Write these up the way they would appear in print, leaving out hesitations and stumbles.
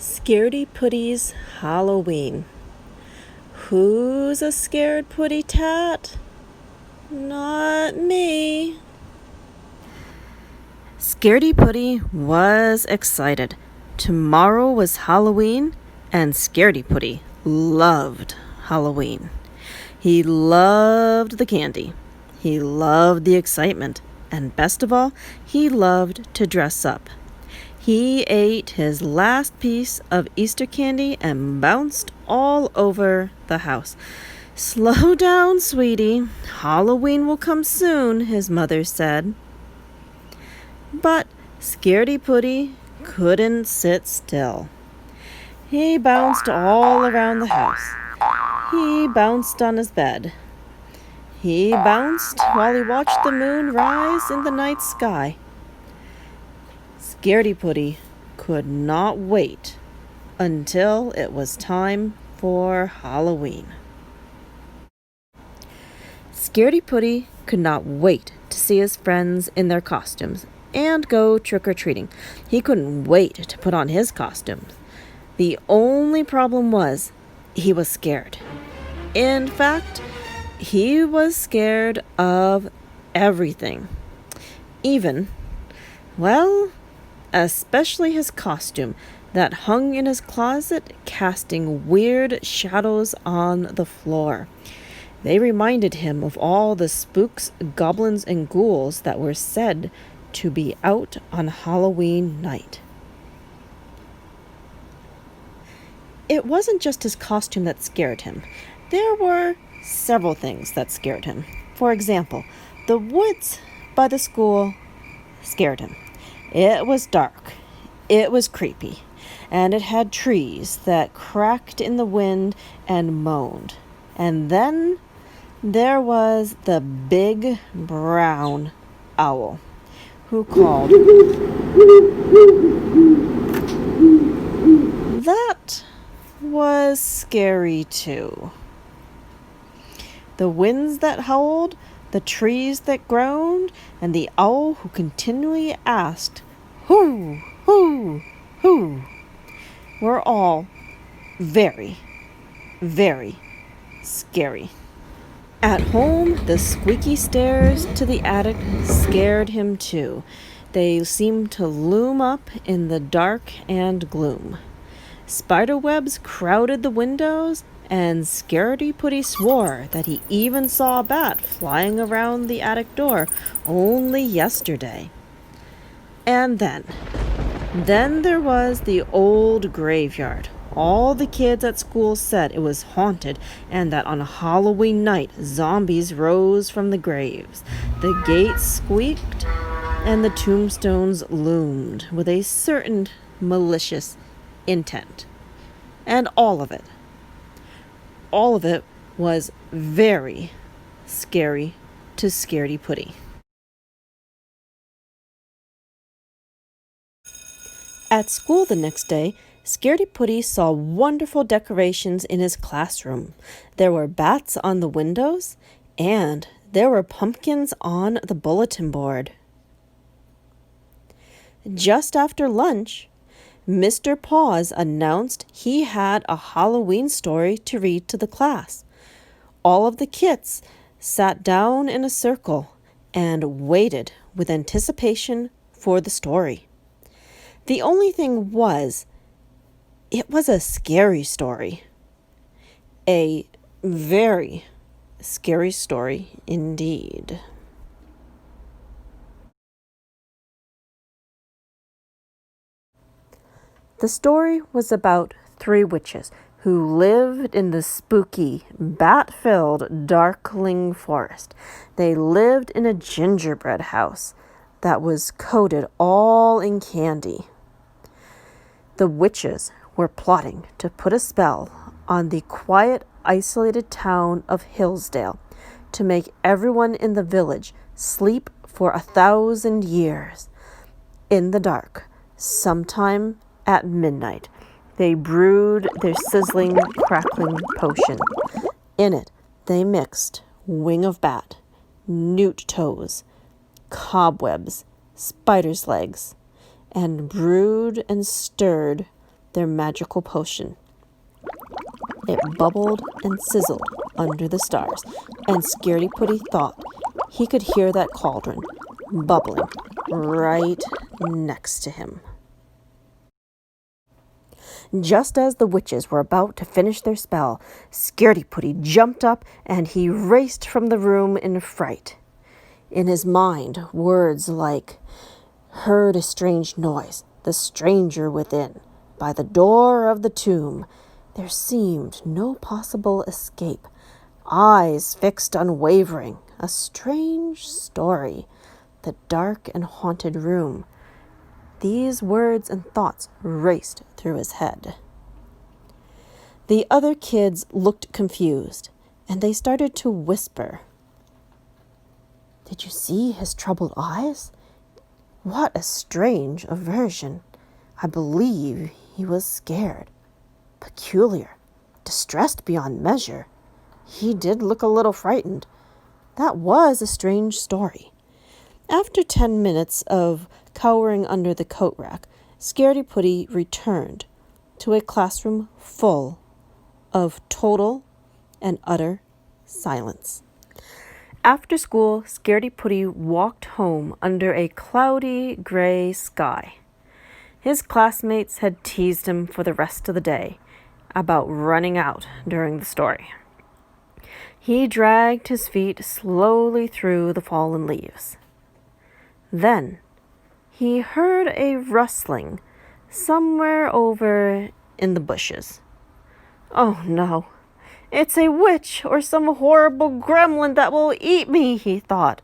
Scardy Putty's Halloween. Who's a scared putty tat? Not me. Scardy Putty was excited. Tomorrow was Halloween, and Scardy Putty loved Halloween. He loved the candy. He loved the excitement. And best of all, he loved to dress up. He ate his last piece of Easter candy and bounced all over the house. "Slow down, sweetie. Halloween will come soon," his mother said. But Scardy Putty couldn't sit still. He bounced all around the house. He bounced on his bed. He bounced while he watched the moon rise in the night sky. Scardy Putty could not wait until it was time for Halloween. Scardy Putty could not wait to see his friends in their costumes and go trick-or-treating. He couldn't wait to put on his costumes. The only problem was he was scared. In fact, he was scared of everything. Especially his costume that hung in his closet, casting weird shadows on the floor. They reminded him of all the spooks, goblins, and ghouls that were said to be out on Halloween night. It wasn't just his costume that scared him. There were several things that scared him. For example, the woods by the school scared him. It was dark, it was creepy, and it had trees that cracked in the wind and moaned. And then there was the big brown owl who called. That was scary too. The winds that howled, the trees that groaned, and the owl who continually asked, "Who, who, who?" were all very, very scary. At home, the squeaky stairs to the attic scared him too. They seemed to loom up in the dark and gloom. Spider webs crowded the windows, and Scardy Putty swore that he even saw a bat flying around the attic door only yesterday. And then there was the old graveyard. All the kids at school said it was haunted and that on Halloween night zombies rose from the graves. The gates squeaked and the tombstones loomed with a certain malicious intent. And all of it was very scary to Scardy Putty. At school the next day, Scardy Putty saw wonderful decorations in his classroom. There were bats on the windows, and there were pumpkins on the bulletin board. Just after lunch, Mr. Paws announced he had a Halloween story to read to the class. All of the kids sat down in a circle and waited with anticipation for the story. The only thing was, it was a scary story. A very scary story indeed. The story was about 3 witches who lived in the spooky, bat-filled, darkling forest. They lived in a gingerbread house that was coated all in candy. The witches were plotting to put a spell on the quiet, isolated town of Hillsdale to make everyone in the village sleep for 1,000 years. In the dark, sometime at midnight, they brewed their sizzling, crackling potion. In it, they mixed wing of bat, newt toes, cobwebs, spider's legs, and brewed and stirred their magical potion. It bubbled and sizzled under the stars, and Scardy Putty thought he could hear that cauldron bubbling right next to him. Just as the witches were about to finish their spell, Scardy Putty jumped up and he raced from the room in fright. In his mind, words like, "Heard a strange noise, the stranger within, by the door of the tomb. There seemed no possible escape. Eyes fixed unwavering, a strange story, the dark and haunted room." These words and thoughts raced through his head. The other kids looked confused, and they started to whisper. "Did you see his troubled eyes? What a strange aversion. I believe he was scared, peculiar, distressed beyond measure. He did look a little frightened. That was a strange story." After 10 minutes of cowering under the coat rack, Scardy Putty returned to a classroom full of total and utter silence. After school, Scardy Putty walked home under a cloudy gray sky. His classmates had teased him for the rest of the day about running out during the story. He dragged his feet slowly through the fallen leaves. Then he heard a rustling somewhere over in the bushes. "Oh no, it's a witch or some horrible gremlin that will eat me," he thought.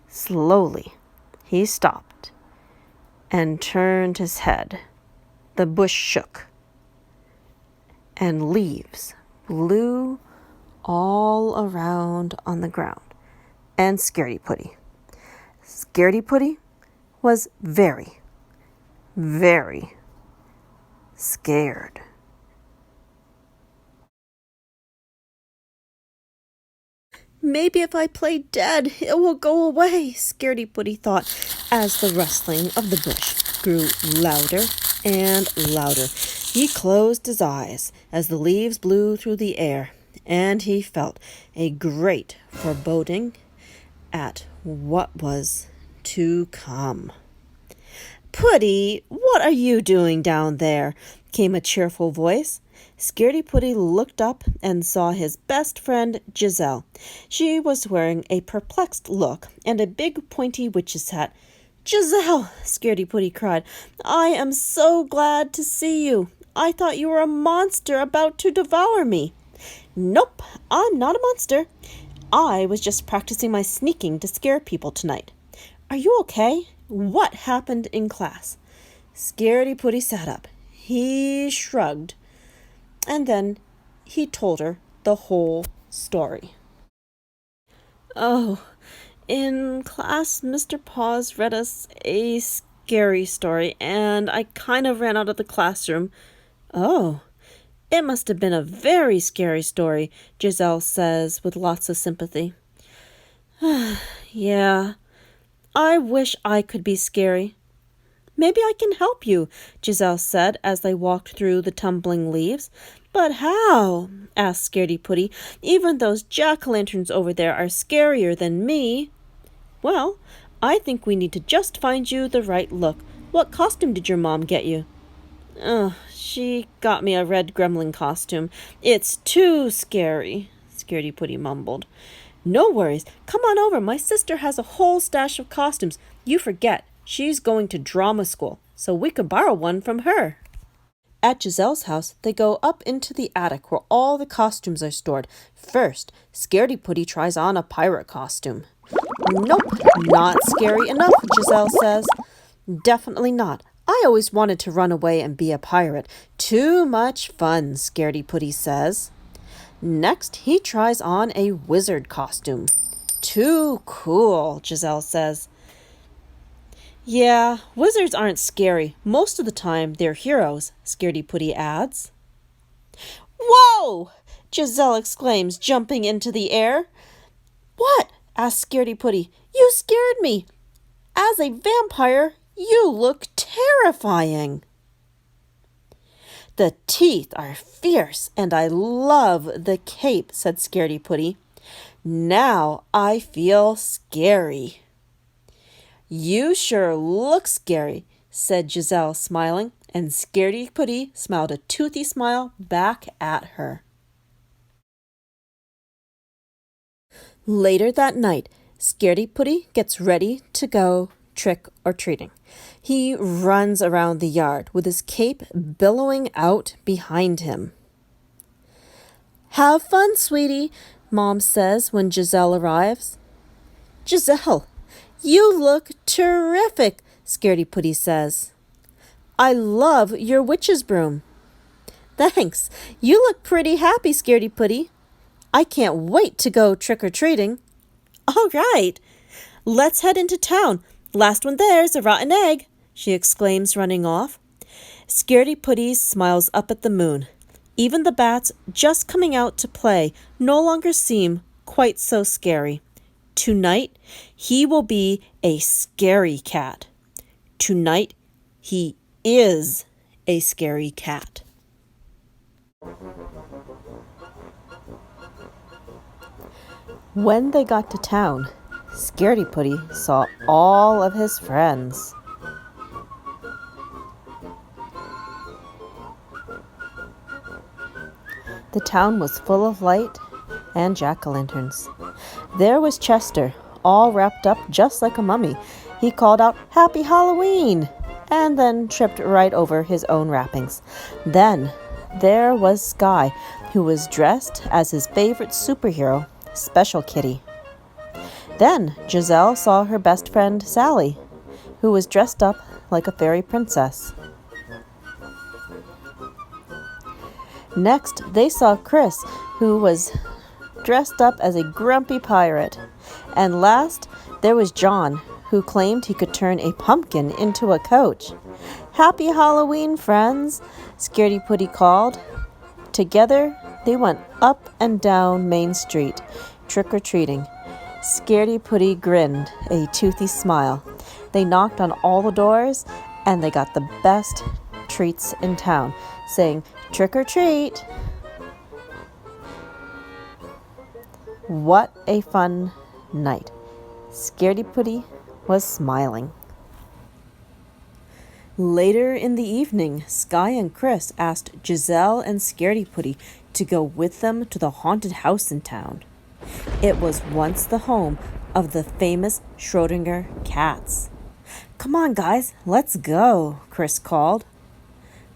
Slowly, he stopped and turned his head. The bush shook, and leaves blew all around on the ground. And Scardy Putty was very, very scared. "Maybe if I play dead, it will go away," Scardy Putty thought as the rustling of the bush grew louder and louder. He closed his eyes as the leaves blew through the air, and he felt a great foreboding at what was to come. "Putty, what are you doing down there?" came a cheerful voice. Scardy Putty looked up and saw his best friend, Giselle. She was wearing a perplexed look and a big pointy witch's hat. "Giselle," Scardy Putty cried, "I am so glad to see you. I thought you were a monster about to devour me." "Nope, I'm not a monster. I was just practicing my sneaking to scare people tonight. Are you okay? What happened in class?" Scardy Putty sat up. He shrugged, and then he told her the whole story. "Oh, in class, Mr. Paws read us a scary story, and I kind of ran out of the classroom." "Oh, it must have been a very scary story," Giselle says with lots of sympathy. "Yeah, I wish I could be scary." "Maybe I can help you," Giselle said as they walked through the tumbling leaves. "But how?" asked Scardy Putty. "Even those jack-o'-lanterns over there are scarier than me." "Well, I think we need to just find you the right look. What costume did your mom get you?" She got me a red gremlin costume. It's too scary," Scardy Putty mumbled. "No worries. Come on over. My sister has a whole stash of costumes. You forget, she's going to drama school, so we could borrow one from her." At Giselle's house, they go up into the attic where all the costumes are stored. First, Scardy Putty tries on a pirate costume. "Nope, not scary enough," Giselle says. "Definitely not. I always wanted to run away and be a pirate. Too much fun," Scardy Putty says. Next, he tries on a wizard costume. "Too cool," Giselle says. "Yeah, wizards aren't scary. Most of the time, they're heroes," Scardy Putty adds. "Whoa!" Giselle exclaims, jumping into the air. "What?" asked Scardy Putty. "You scared me. As a vampire, you look terrifying." The teeth are fierce, and I love the cape, said Scaredy Putty. Now I feel scary. You sure look scary, said Giselle, smiling, and Scaredy Putty smiled a toothy smile back at her. Later that night, Scaredy Putty gets ready to go trick-or-treating. He runs around the yard with his cape billowing out behind him. Have fun, sweetie, Mom says when Giselle arrives. Giselle, you look terrific, Scaredy Putty says. I love your witch's broom. Thanks. You look pretty happy, Scaredy Putty. I can't wait to go trick-or-treating. All right. Let's head into town. Last one there's a rotten egg, she exclaims, running off. Scaredy Putty smiles up at the moon. Even the bats just coming out to play no longer seem quite so scary. Tonight, he will be a scary cat. Tonight, he is a scary cat. When they got to town, Scaredy Putty saw all of his friends. The town was full of light and jack-o'-lanterns. There was Chester, all wrapped up just like a mummy. He called out, "Happy Halloween!" and then tripped right over his own wrappings. Then there was Sky, who was dressed as his favorite superhero, Special Kitty. Then Giselle saw her best friend Sally, who was dressed up like a fairy princess. Next, they saw Chris, who was dressed up as a grumpy pirate. And last, there was John, who claimed he could turn a pumpkin into a coach. "Happy Halloween, friends," Scaredy Putty called. Together, they went up and down Main Street, trick-or-treating. Scaredy Putty grinned a toothy smile. They knocked on all the doors, and they got the best treats in town, saying, "Trick or treat." What a fun night. Scaredy Putty was smiling. Later in the evening, Sky and Chris asked Giselle and Scaredy Putty to go with them to the haunted house in town. It was once the home of the famous Schrödinger cats. "Come on, guys, let's go," Chris called.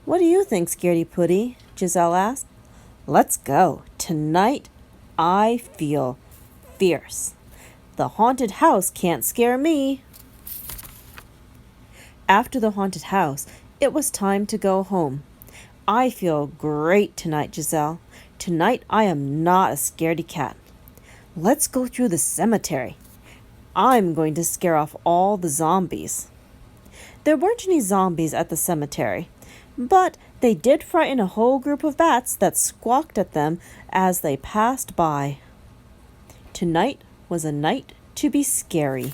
"What do you think, Scaredy Putty?" Giselle asked. "Let's go. Tonight, I feel fierce. The haunted house can't scare me." After the haunted house, it was time to go home. "I feel great tonight, Giselle. Tonight, I am not a scaredy cat. Let's go through the cemetery. I'm going to scare off all the zombies." There weren't any zombies at the cemetery, but they did frighten a whole group of bats that squawked at them as they passed by. Tonight was a night to be scary.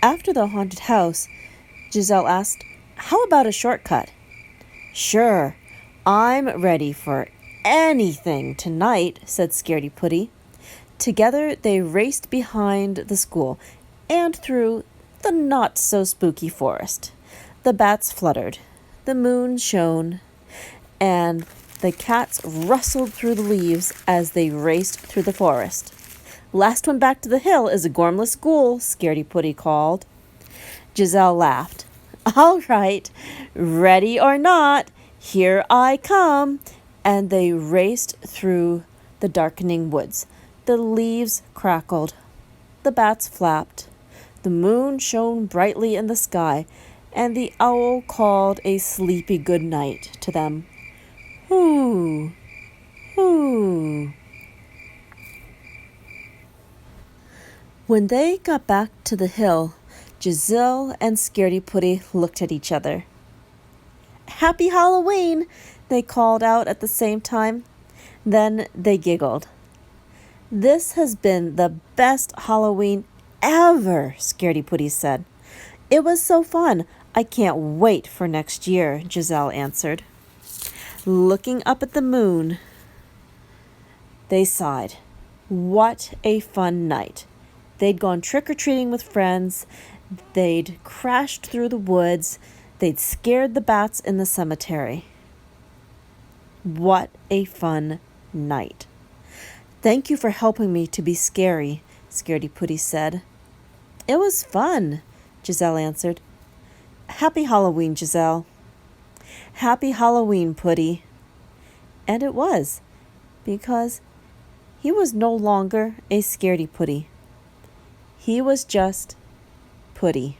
After the haunted house, Giselle asked, "How about a shortcut?" "Sure, I'm ready for anything tonight," said Scaredy Putty. Together they raced behind the school and through the not-so-spooky forest. The bats fluttered, the moon shone, and the cats rustled through the leaves as they raced through the forest. "Last one back to the hill is a gormless ghoul," Scaredy Putty called. Giselle laughed. "All right, ready or not, here I come," and they raced through the darkening woods. The leaves crackled, the bats flapped, the moon shone brightly in the sky, and the owl called a sleepy good night to them. Hoo, hoo. When they got back to the hill, Giselle and Scaredy Putty looked at each other. "Happy Halloween!" they called out at the same time. Then they giggled. "This has been the best Halloween ever," Scaredy Putty said. It was so fun. I can't wait for next year, Giselle answered. Looking up at the moon, they sighed. What a fun night. They'd gone trick-or-treating with friends. They'd crashed through the woods. They'd scared the bats in the cemetery. What a fun night. Thank you for helping me to be scary, Scardy Putty said. It was fun, Giselle answered. Happy Halloween, Giselle. Happy Halloween, Putty. And it was, because he was no longer a Scardy Putty. He was just Putty.